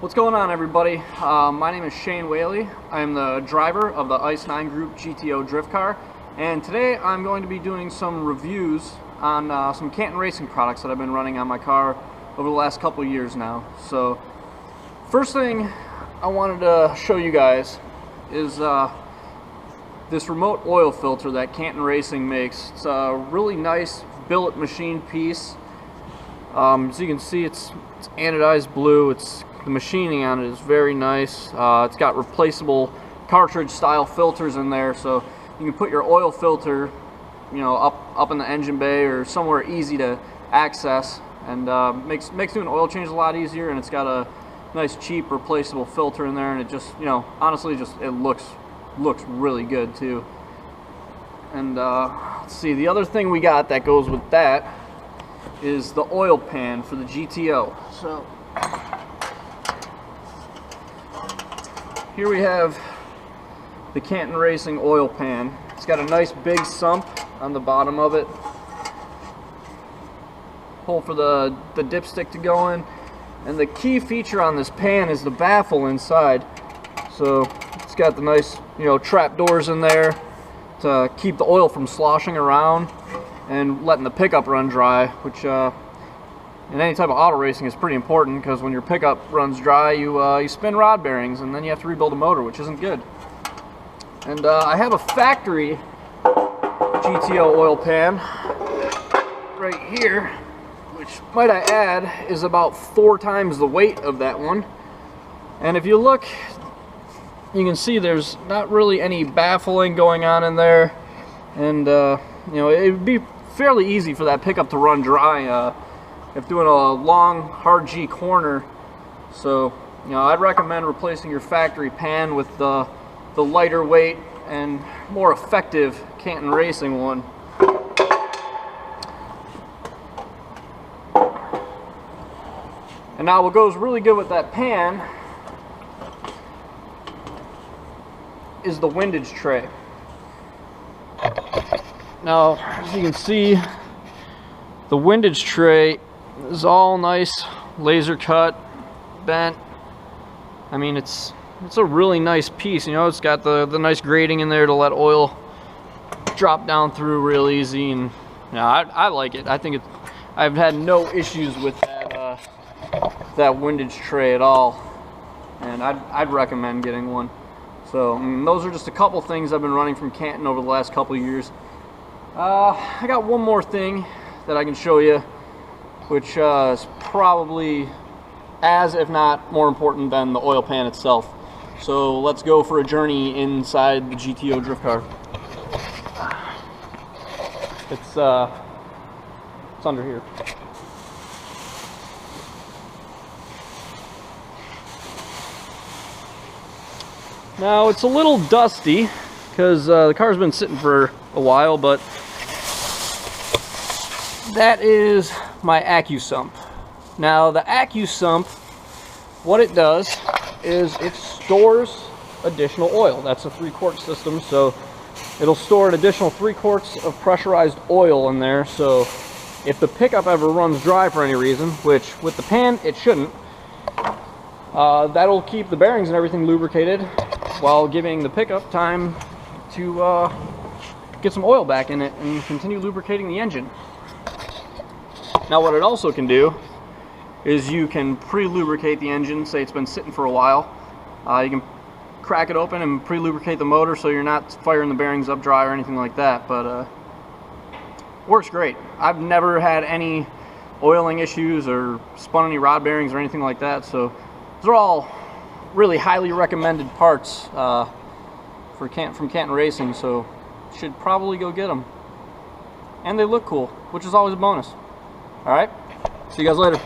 What's going on, everybody? My name is Shane Whalley. I am the driver of the Ice 9 Group GTO drift car, and today I'm going to be doing some reviews on some Canton Racing products that I've been running on my car over the last couple years now. So first thing I wanted to show you guys is this remote oil filter that Canton Racing makes. It's a really nice billet machine piece. As you can see, it's anodized blue. The machining on it is very nice. It's got replaceable cartridge style filters in there, so you can put your oil filter, you know, up in the engine bay or somewhere easy to access, and makes doing oil change a lot easier. And it's got a nice cheap replaceable filter in there, and it just, you know, honestly, just it looks really good too. And let's see, the other thing we got that goes with that is the oil pan for the GTO. So here we have the Canton Racing oil pan. It's got a nice big sump on the bottom of it. Hole for the dipstick to go in. And the key feature on this pan is the baffle inside. So it's got the nice, you know, trap doors in there to keep the oil from sloshing around and letting the pickup run dry, which in any type of auto racing is pretty important, because when your pickup runs dry, you spin rod bearings and then you have to rebuild a motor, which isn't good. And I have a factory GTO oil pan right here, which, might I add, is about 4 times the weight of that one. And if you look, you can see there's not really any baffling going on in there, and you know, it would be fairly easy for that pickup to run dry if doing a long hard G corner. So, you know, I'd recommend replacing your factory pan with the lighter weight and more effective Canton Racing one. And now what goes really good with that pan is the Windage Tray. Now, as you can see, the Windage Tray is all nice, laser cut, bent. I mean, it's a really nice piece. You know, it's got the nice grating in there to let oil drop down through real easy, and you know, I like it. I think I've had no issues with that Windage Tray at all, and I'd recommend getting one. So, I mean, those are just a couple things I've been running from Canton over the last couple of years. I got one more thing that I can show you, which is probably as, if not more important than the oil pan itself. So let's go for a journey inside the GTO drift car. It's under here. Now, it's a little dusty because the car's been sitting for a while, but that is my Accu Sump. Now, the Accu Sump, what it does is it stores additional oil. That's a 3-quart system, so it'll store an additional 3 quarts of pressurized oil in there. So if the pickup ever runs dry for any reason, which with the pan it shouldn't, that'll keep the bearings and everything lubricated while giving the pickup time to get some oil back in it and continue lubricating the engine. Now, what it also can do is you can pre-lubricate the engine. Say it's been sitting for a while, you can crack it open and pre-lubricate the motor so you're not firing the bearings up dry or anything like that. But works great. I've never had any oiling issues or spun any rod bearings or anything like that. So those are all really highly recommended parts from Canton Racing. So should probably go get them. And they look cool, which is always a bonus. Alright, see you guys later.